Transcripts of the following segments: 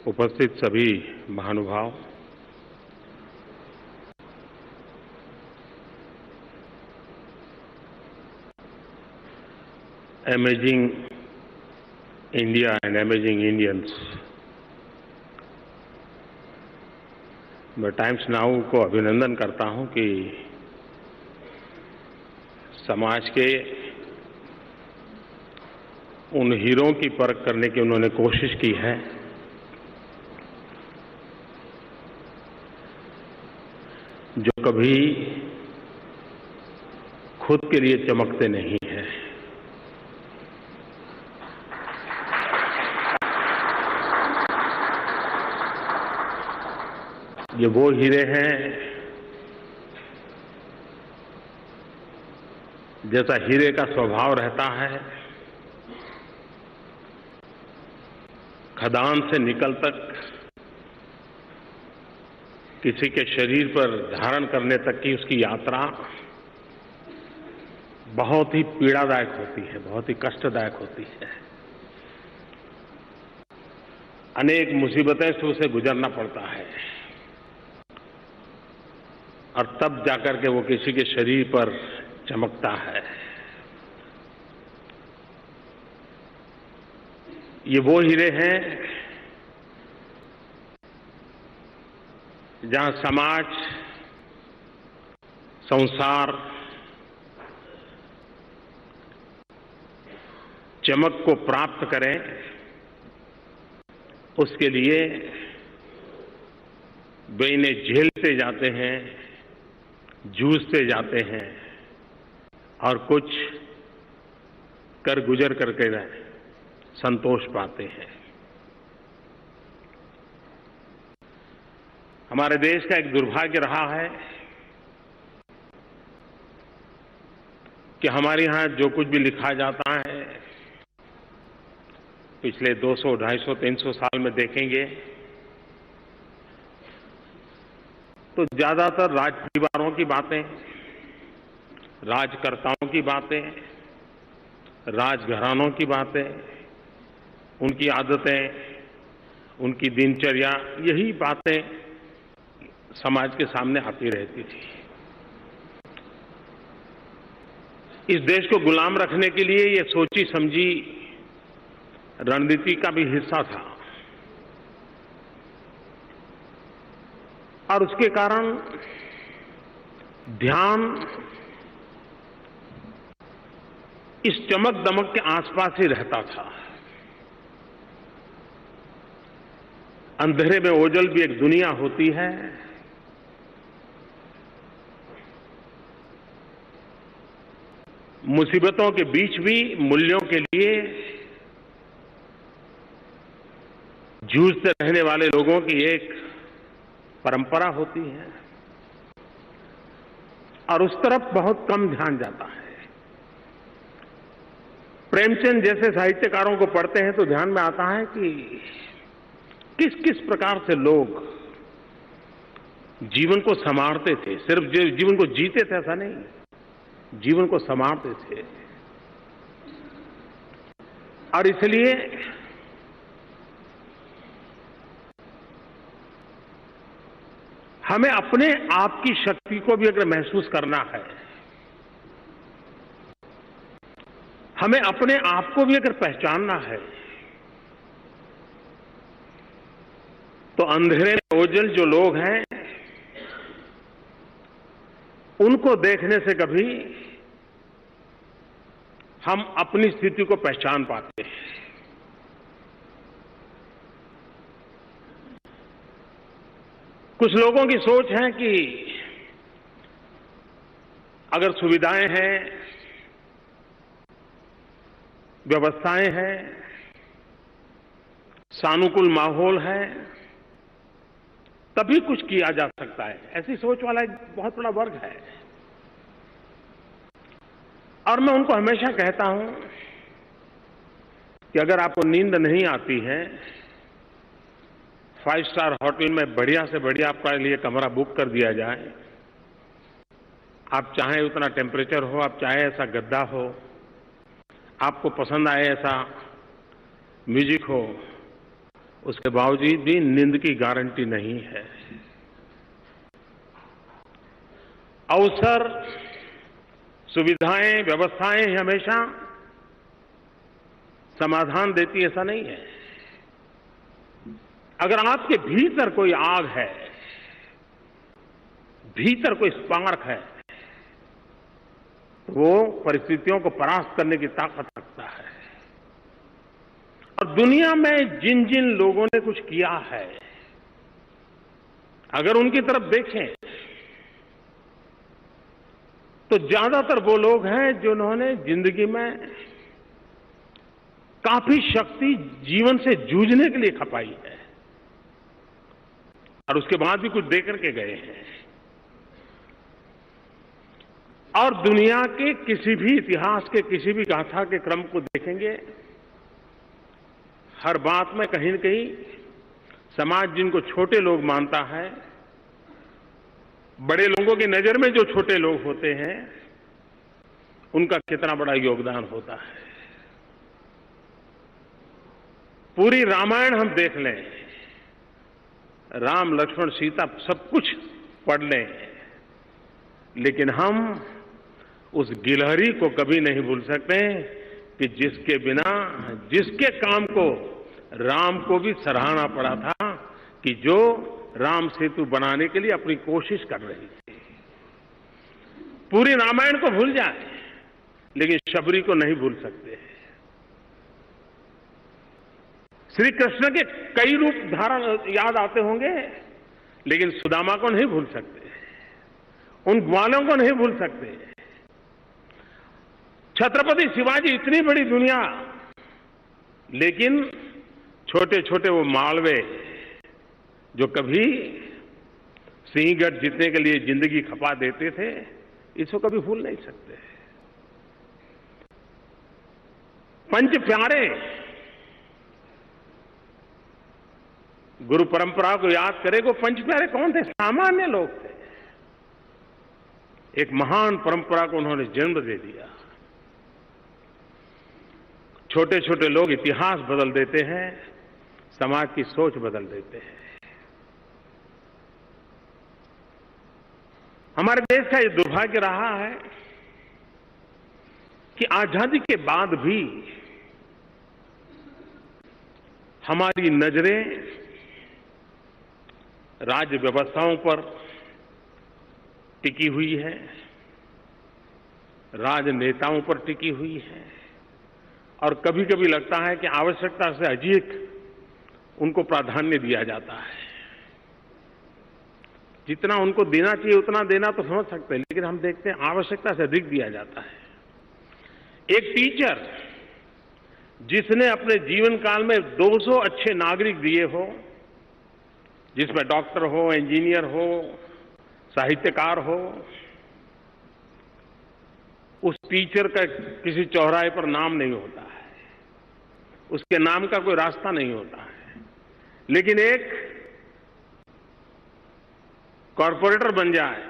उपस्थित सभी महानुभाव, amazing India and amazing Indians, मैं टाइम्स नाउ को अभिनंदन करता हूं कि समाज के उन हीरों की परख करने की उन्होंने कोशिश की है जो कभी खुद के लिए चमकते नहीं हैं। ये वो हीरे हैं जैसा हीरे का स्वभाव रहता है, खदान से निकल तक किसी के शरीर पर धारण करने तक की उसकी यात्रा बहुत ही पीड़ादायक होती है, बहुत ही कष्टदायक होती है। अनेक मुसीबतें से उसे गुजरना पड़ता है और तब जाकर के वो किसी के शरीर पर चमकता है। ये वो हीरे हैं जहां समाज, संसार चमक को प्राप्त करें, उसके लिए वे इन्हें झेलते जाते हैं, जूझते जाते हैं और कुछ कर गुजर करके संतोष पाते हैं। हमारे देश का एक दुर्भाग्य रहा है कि हमारे यहां जो कुछ भी लिखा जाता है, पिछले 200, 250, 300 साल में देखेंगे तो ज्यादातर राज परिवारों की बातें, राजकर्ताओं की बातें, राजघरानों की बातें, उनकी आदतें, उनकी दिनचर्या, यही बातें समाज के सामने आती रहती थी। इस देश को गुलाम रखने के लिए ये सोची समझी रणनीति का भी हिस्सा था और उसके कारण ध्यान इस चमक दमक के आसपास ही रहता था। अंधेरे में ओझल भी एक दुनिया होती है, मुसीबतों के बीच भी मूल्यों के लिए जूझते रहने वाले लोगों की एक परंपरा होती है और उस तरफ बहुत कम ध्यान जाता है। प्रेमचंद जैसे साहित्यकारों को पढ़ते हैं तो ध्यान में आता है कि किस किस प्रकार से लोग जीवन को संवारते थे। सिर्फ जीवन को जीते थे ऐसा नहीं, जीवन को संवारते थे। और इसलिए हमें अपने आप की शक्ति को भी अगर महसूस करना है, हमें अपने आप को भी अगर पहचानना है, तो अंधेरे में ओझल जो लोग हैं उनको देखने से कभी हम अपनी स्थिति को पहचान पाते हैं। कुछ लोगों की सोच है कि अगर सुविधाएं हैं, व्यवस्थाएं हैं, सानुकूल माहौल है, तभी कुछ किया जा सकता है। ऐसी सोच वाला एक बहुत बड़ा वर्ग है और मैं उनको हमेशा कहता हूं कि अगर आपको नींद नहीं आती है, 5 स्टार होटल में बढ़िया से बढ़िया आपका लिए कमरा बुक कर दिया जाए, आप चाहें उतना टेम्परेचर हो, आप चाहे ऐसा गद्दा हो, आपको पसंद आए ऐसा म्यूजिक हो उसके बावजूद भी नींद की गारंटी नहीं है। अवसर, सुविधाएं, व्यवस्थाएं हमेशा समाधान देती, ऐसा नहीं है। अगर आपके भीतर कोई आग है, भीतर कोई स्पार्क है, तो वो परिस्थितियों को परास्त करने की ताकत रखता है। और दुनिया में जिन जिन लोगों ने कुछ किया है, अगर उनकी तरफ देखें तो ज्यादातर वो लोग हैं जिन्होंने जिंदगी में काफी शक्ति जीवन से जूझने के लिए खपाई है और उसके बाद भी कुछ देकर के गए हैं। और दुनिया के किसी भी इतिहास के किसी भी गाथा के क्रम को देखेंगे, हर बात में कहीं न कहीं समाज जिनको छोटे लोग मानता है, बड़े लोगों की नजर में जो छोटे लोग होते हैं, उनका कितना बड़ा योगदान होता है। पूरी रामायण हम देख लें, राम लक्ष्मण सीता सब कुछ पढ़ लें, लेकिन हम उस गिलहरी को कभी नहीं भूल सकते कि जिसके बिना, जिसके काम को राम को भी सराहना पड़ा था कि जो राम सेतु बनाने के लिए अपनी कोशिश कर रही थी। पूरी रामायण को भूल जाए, लेकिन शबरी को नहीं भूल सकते। श्री कृष्ण के कई रूप धारण याद आते होंगे, लेकिन सुदामा को नहीं भूल सकते, उन ग्वालों को नहीं भूल सकते। छत्रपति शिवाजी, इतनी बड़ी दुनिया, लेकिन छोटे छोटे वो मालवे जो कभी सिंहगढ़ जीतने के लिए जिंदगी खपा देते थे, इसको कभी भूल नहीं सकते। पंच प्यारे, गुरु परंपरा को याद करें, वो पंच प्यारे कौन थे? सामान्य लोग थे। एक महान परंपरा को उन्होंने जन्म दे दिया। छोटे छोटे लोग इतिहास बदल देते हैं, समाज की सोच बदल देते हैं। हमारे देश का ये दुर्भाग्य रहा है कि आजादी के बाद भी हमारी नजरें राज्य व्यवस्थाओं पर टिकी हुई है, राजनेताओं पर टिकी हुई है, और कभी कभी लगता है कि आवश्यकता से अधिक उनको प्राधान्य दिया जाता है। जितना उनको देना चाहिए उतना देना तो समझ सकते हैं, लेकिन हम देखते हैं आवश्यकता से अधिक दिया जाता है। एक टीचर जिसने अपने जीवन काल में 200 अच्छे नागरिक दिए हो, जिसमें डॉक्टर हो, इंजीनियर हो, साहित्यकार हो, उस टीचर का किसी चौराहे पर नाम नहीं होता है, उसके नाम का कोई रास्ता नहीं होता है। लेकिन एक कॉरपोरेटर बन जाए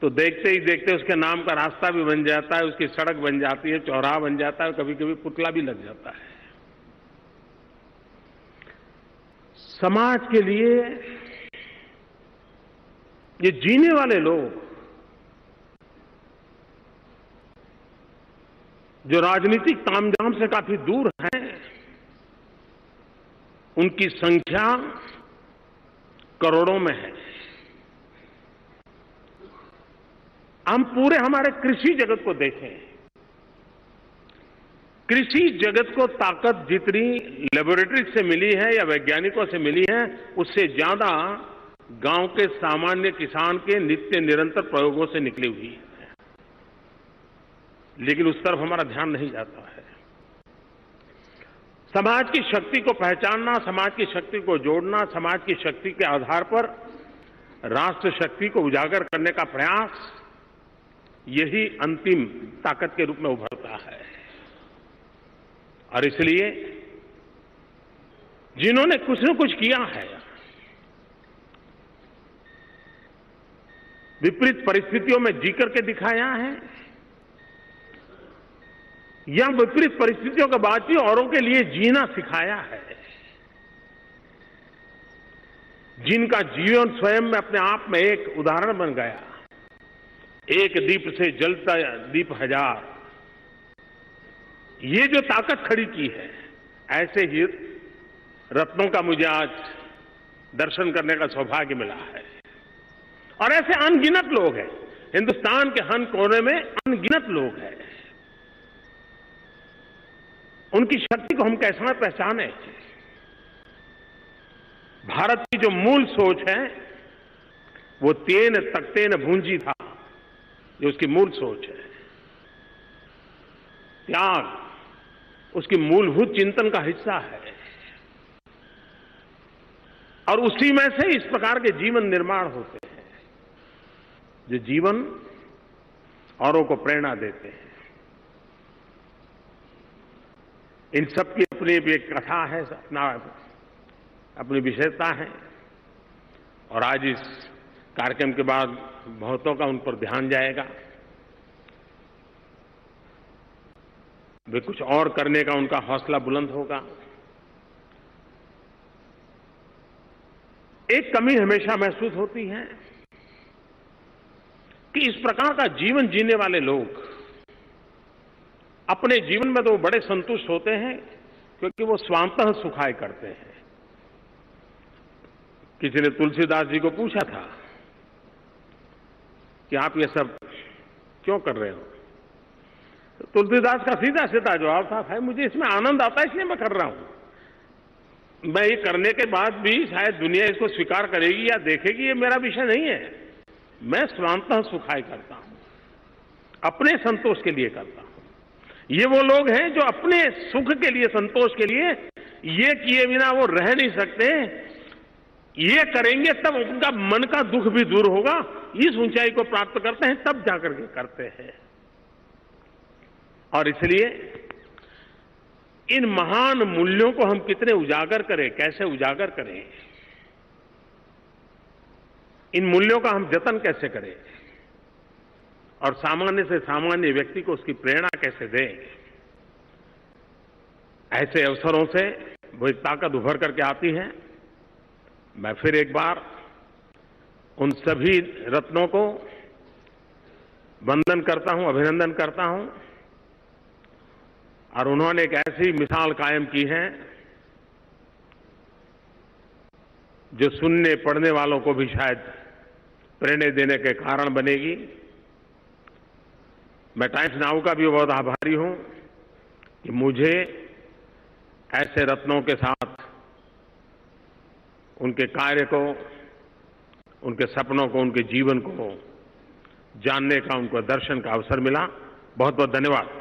तो देखते ही देखते उसके नाम का रास्ता भी बन जाता है, उसकी सड़क बन जाती है, चौराहा बन जाता है, कभी कभी पुतला भी लग जाता है। समाज के लिए ये जीने वाले लोग जो राजनीतिक तामझाम से काफी दूर हैं, उनकी संख्या करोड़ों में है। हम पूरे हमारे कृषि जगत को देखें, कृषि जगत को ताकत जितनी लेबोरेटरी से मिली है या वैज्ञानिकों से मिली है, उससे ज्यादा गांव के सामान्य किसान के नित्य निरंतर प्रयोगों से निकली हुई है। लेकिन उस तरफ हमारा ध्यान नहीं जाता है। समाज की शक्ति को पहचानना, समाज की शक्ति को जोड़ना, समाज की शक्ति के आधार पर राष्ट्र शक्ति को उजागर करने का प्रयास, यही अंतिम ताकत के रूप में उभरता है। और इसलिए जिन्होंने कुछ न कुछ किया है, विपरीत परिस्थितियों में जी करके दिखाया है, या विपरीत परिस्थितियों के बाद भी औरों के लिए जीना सिखाया है, जिनका जीवन स्वयं में अपने आप में एक उदाहरण बन गया। एक दीप से जलता दीप हजार, ये जो ताकत खड़ी की है, ऐसे ही रत्नों का मुझे आज दर्शन करने का सौभाग्य मिला है। और ऐसे अनगिनत लोग हैं, हिंदुस्तान के हर कोने में अनगिनत लोग हैं। उनकी शक्ति को हम कैसे पहचाने? भारत की जो मूल सोच है वो तेन तकते न भूंजी था, ये उसकी मूल सोच है। त्याग उसकी मूलभूत चिंतन का हिस्सा है, और उसी में से इस प्रकार के जीवन निर्माण होते हैं जो जीवन औरों को प्रेरणा देते हैं। इन सब की अपनी एक कथा है, अपनी विशेषता है, और आज इस कार्यक्रम के बाद बहुतों का उन पर ध्यान जाएगा। वे कुछ और करने का उनका हौसला बुलंद होगा। एक कमी हमेशा महसूस होती है कि इस प्रकार का जीवन जीने वाले लोग अपने जीवन में तो बड़े संतुष्ट होते हैं, क्योंकि वो स्वांतः सुखाय करते हैं। किसी ने तुलसीदास जी को पूछा था कि आप ये सब क्यों कर रहे हो? तो तुलसीदास का सीधा सीधा जवाब था, भाई मुझे इसमें आनंद आता है इसलिए मैं कर रहा हूं। मैं ये करने के बाद भी शायद दुनिया इसको स्वीकार करेगी या देखेगी, ये मेरा विषय नहीं है। मैं स्वांतः सुखाय करता हूं, अपने संतोष के लिए करता हूं। ये वो लोग हैं जो अपने सुख के लिए, संतोष के लिए ये किए बिना वो रह नहीं सकते। ये करेंगे तब उनका मन का दुख भी दूर होगा। इस ऊंचाई को प्राप्त करते हैं तब जाकर के करते हैं। और इसलिए इन महान मूल्यों को हम कितने उजागर करें, कैसे उजागर करें, इन मूल्यों का हम जतन कैसे करें, और सामान्य से सामान्य व्यक्ति को उसकी प्रेरणा कैसे दें। ऐसे अवसरों से वो एक ताकत उभर करके आती है। मैं फिर एक बार उन सभी रत्नों को वंदन करता हूं, अभिनंदन करता हूं, और उन्होंने एक ऐसी मिसाल कायम की है जो सुनने पढ़ने वालों को भी शायद प्रेरणा देने के कारण बनेगी। मैं टाइम्स नाउ का भी बहुत आभारी हूं कि मुझे ऐसे रत्नों के साथ उनके कार्य को, उनके सपनों को, उनके जीवन को जानने का, उनको दर्शन का अवसर मिला। बहुत बहुत धन्यवाद।